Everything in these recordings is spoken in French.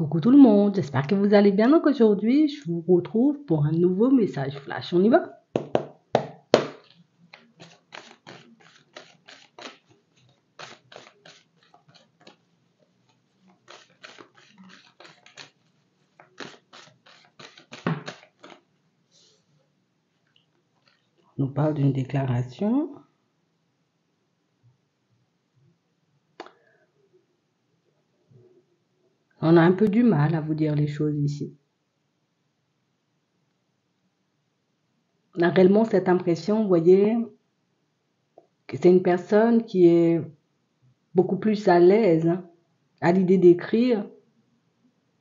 Coucou tout le monde, j'espère que vous allez bien. Donc aujourd'hui, je vous retrouve pour un nouveau message flash. On y va? On nous parle d'une déclaration. On a un peu du mal à vous dire les choses ici. On a réellement cette impression, vous voyez, que c'est une personne qui est beaucoup plus à l'aise à l'idée d'écrire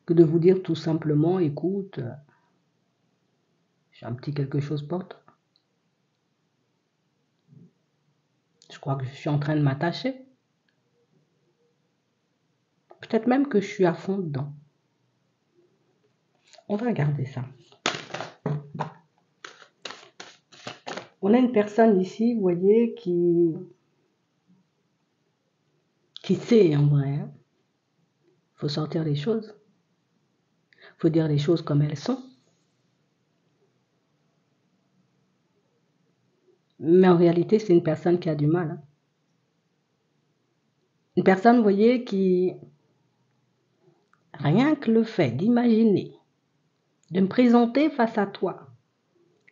que de vous dire tout simplement, écoute, j'ai un petit quelque chose pour toi. Je crois que je suis en train de m'attacher. Peut-être même que je suis à fond dedans. On va regarder ça. On a une personne ici, vous voyez, qui sait en vrai. Il faut sortir les choses. Il faut dire les choses comme elles sont. Mais en réalité, c'est une personne qui a du mal. Une personne, vous voyez, qui, rien que le fait d'imaginer, de me présenter face à toi,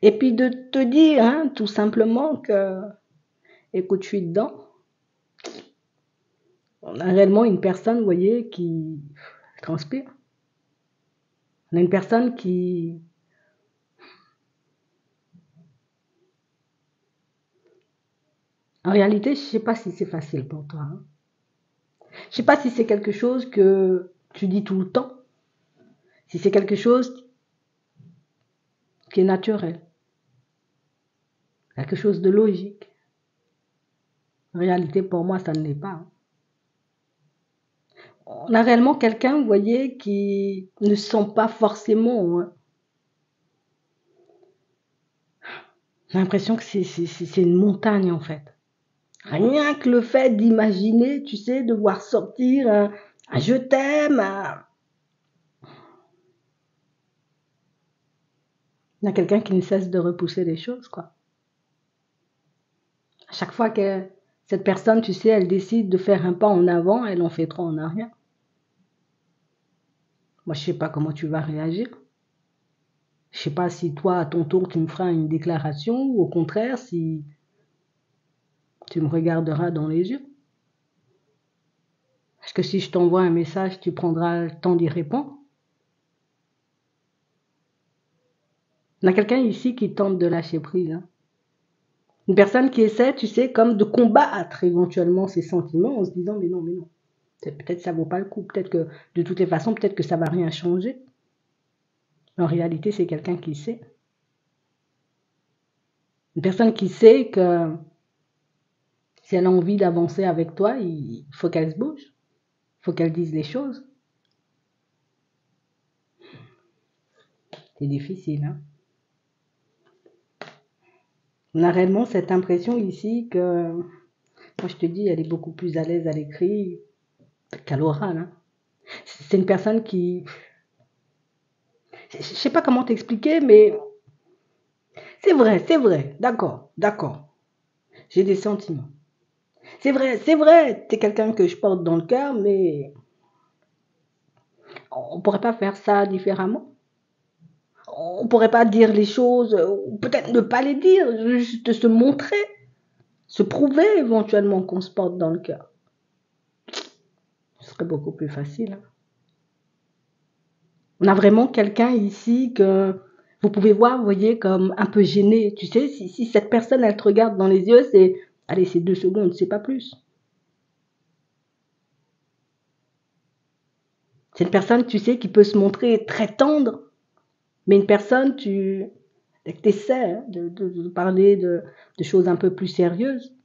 et puis de te dire tout simplement que, écoute, je suis dedans. On a réellement une personne, vous voyez, qui transpire. On a une personne qui... En réalité, je ne sais pas si c'est facile pour toi. Je ne sais pas si c'est quelque chose que tu dis tout le temps. Si c'est quelque chose qui est naturel. Quelque chose de logique. En réalité, pour moi, ça ne l'est pas. On a réellement quelqu'un, vous voyez, qui ne sent pas forcément. On a l'impression que c'est une montagne, en fait. Rien que le fait d'imaginer, tu sais, de voir sortir un je t'aime. Il y a quelqu'un qui ne cesse de repousser les choses, quoi. À chaque fois que cette personne, tu sais, elle décide de faire un pas en avant, elle en fait trois en arrière. Moi, je ne sais pas comment tu vas réagir. Je ne sais pas si toi, à ton tour, tu me feras une déclaration ou au contraire, si tu me regarderas dans les yeux. Est-ce que si je t'envoie un message, tu prendras le temps d'y répondre? On a quelqu'un ici qui tente de lâcher prise. Une personne qui essaie, tu sais, comme de combattre éventuellement ses sentiments en se disant mais non, mais non. Peut-être ça vaut pas le coup. Peut-être que de toutes les façons, peut-être que ça va rien changer. En réalité, c'est quelqu'un qui sait. Une personne qui sait que si elle a envie d'avancer avec toi, il faut qu'elle se bouge. Il faut qu'elle dise les choses. C'est difficile. On a réellement cette impression ici que, moi je te dis, elle est beaucoup plus à l'aise à l'écrit qu'à l'oral. C'est une personne qui... Je ne sais pas comment t'expliquer, mais c'est vrai, d'accord, j'ai des sentiments. C'est vrai, t'es quelqu'un que je porte dans le cœur, mais on pourrait pas faire ça différemment. On pourrait pas dire les choses, ou peut-être ne pas les dire, juste se montrer, se prouver éventuellement qu'on se porte dans le cœur. Ce serait beaucoup plus facile. On a vraiment quelqu'un ici que vous pouvez voir, vous voyez, comme un peu gêné. Tu sais, si cette personne, elle te regarde dans les yeux, allez, c'est 2 secondes, c'est pas plus. C'est une personne, tu sais, qui peut se montrer très tendre, mais une personne, tu essaies de parler de choses un peu plus sérieuses.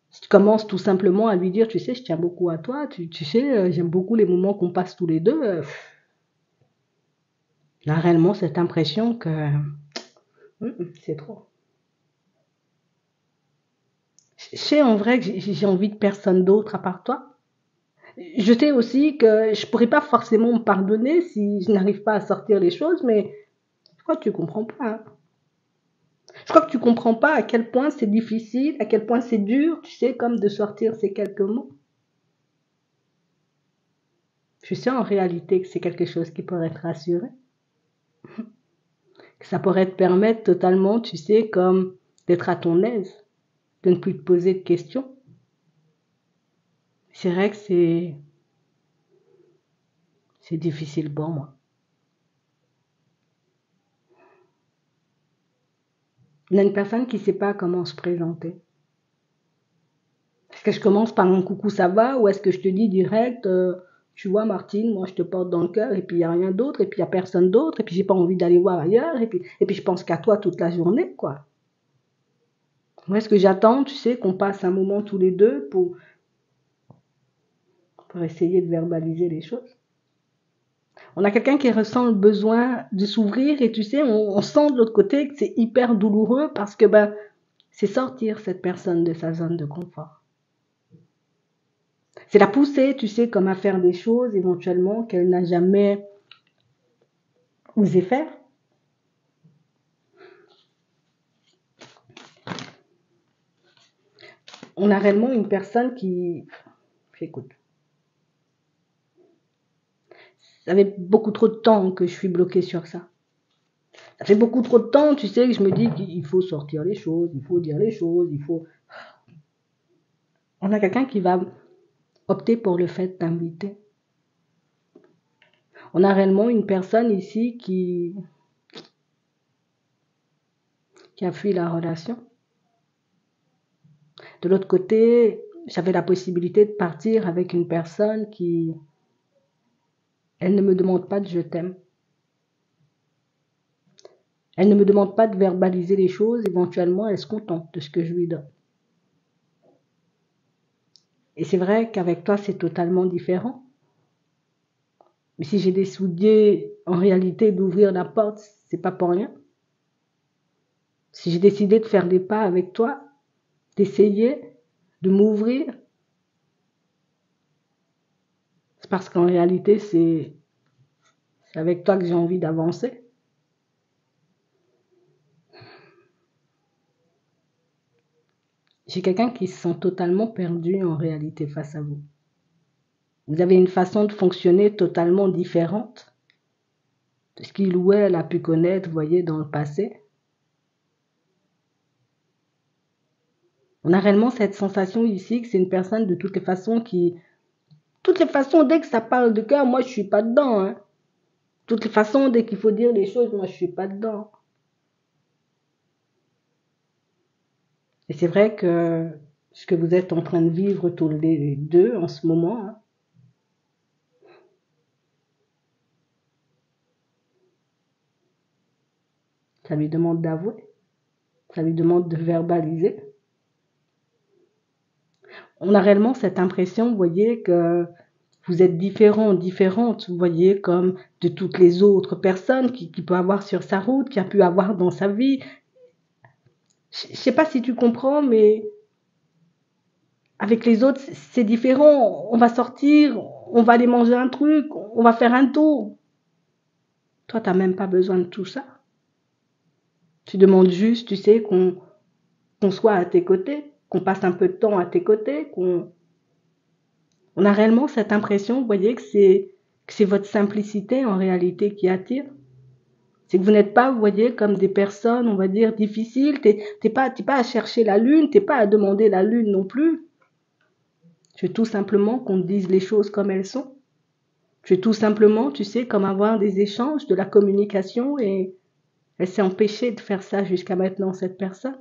Si tu commences tout simplement à lui dire, tu sais, je tiens beaucoup à toi, tu sais, j'aime beaucoup les moments qu'on passe tous les deux, on a réellement cette impression que c'est trop. Je sais en vrai que j'ai envie de personne d'autre à part toi. Je sais aussi que je pourrais pas forcément me pardonner si je n'arrive pas à sortir les choses, mais je crois que tu comprends pas, hein. Je crois que tu comprends pas à quel point c'est difficile, à quel point c'est dur, tu sais, comme de sortir ces quelques mots. Je sais en réalité que c'est quelque chose qui pourrait te rassurer, que ça pourrait te permettre totalement, tu sais, comme d'être à ton aise, de ne plus te poser de questions. C'est vrai que c'est difficile pour moi. On a une personne qui ne sait pas comment se présenter. Est-ce que je commence par un coucou, ça va? Ou est-ce que je te dis direct, tu vois, Martine, moi je te porte dans le cœur, et puis il n'y a rien d'autre, et puis il n'y a personne d'autre, et puis j'ai pas envie d'aller voir ailleurs, et puis je pense qu'à toi toute la journée, quoi. Ou est-ce que j'attends, tu sais, qu'on passe un moment tous les deux pour essayer de verbaliser les choses? On a quelqu'un qui ressent le besoin de s'ouvrir, et tu sais, on sent de l'autre côté que c'est hyper douloureux parce que ben, c'est sortir cette personne de sa zone de confort. C'est la pousser, tu sais, comme à faire des choses éventuellement qu'elle n'a jamais osé faire. On a réellement une personne qui... Écoute, ça fait beaucoup trop de temps que je suis bloquée sur ça. Ça fait beaucoup trop de temps, tu sais, que je me dis qu'il faut sortir les choses, il faut dire les choses, il faut... On a quelqu'un qui va opter pour le fait d'inviter. On a réellement une personne ici qui a fui la relation. De l'autre côté, j'avais la possibilité de partir avec une personne qui, elle ne me demande pas de je t'aime. Elle ne me demande pas de verbaliser les choses, éventuellement elle se contente de ce que je lui donne. Et c'est vrai qu'avec toi c'est totalement différent. Mais si j'ai décidé en réalité d'ouvrir la porte, c'est pas pour rien. Si j'ai décidé de faire des pas avec toi, d'essayer, de m'ouvrir, c'est parce qu'en réalité c'est avec toi que j'ai envie d'avancer. J'ai quelqu'un qui se sent totalement perdu en réalité face à vous. Vous avez une façon de fonctionner totalement différente de ce qu'il ou elle a pu connaître, vous voyez, dans le passé. On a réellement cette sensation ici que c'est une personne de toutes les façons qui... Toutes les façons, dès que ça parle de cœur, moi je suis pas dedans, hein. Toutes les façons, dès qu'il faut dire les choses, moi je suis pas dedans. Et c'est vrai que ce que vous êtes en train de vivre tous les deux en ce moment, hein, ça lui demande d'avouer, ça lui demande de verbaliser. On a réellement cette impression, vous voyez, que vous êtes différent, différente, vous voyez, comme de toutes les autres personnes qui peut avoir sur sa route, qui a pu avoir dans sa vie. Je sais pas si tu comprends, mais avec les autres, c'est différent. On va sortir, on va aller manger un truc, on va faire un tour. Toi, t'as même pas besoin de tout ça. Tu demandes juste, tu sais, qu'on soit à tes côtés, qu'on passe un peu de temps à tes côtés, on a réellement cette impression, vous voyez, que c'est votre simplicité en réalité qui attire. C'est que vous n'êtes pas, vous voyez, comme des personnes, on va dire, difficiles. T'es pas à chercher la lune, t'es pas à demander la lune non plus. Tu veux tout simplement qu'on te dise les choses comme elles sont. Tu veux tout simplement, tu sais, comme avoir des échanges, de la communication, et elle s'est empêchée de faire ça jusqu'à maintenant, cette personne.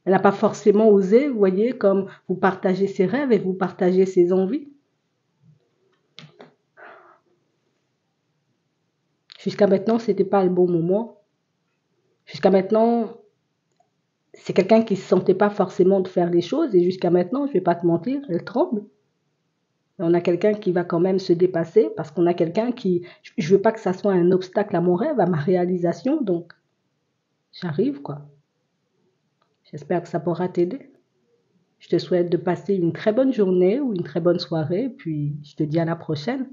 Elle n'a pas forcément osé, vous voyez, comme vous partagez ses rêves et vous partagez ses envies. Jusqu'à maintenant, c'était pas le bon moment. Jusqu'à maintenant, c'est quelqu'un qui ne se sentait pas forcément de faire les choses, et jusqu'à maintenant, je ne vais pas te mentir, elle tremble. Et on a quelqu'un qui va quand même se dépasser, parce qu'on a quelqu'un qui... Je ne veux pas que ça soit un obstacle à mon rêve, à ma réalisation, donc j'arrive, quoi. J'espère que ça pourra t'aider. Je te souhaite de passer une très bonne journée ou une très bonne soirée, puis je te dis à la prochaine.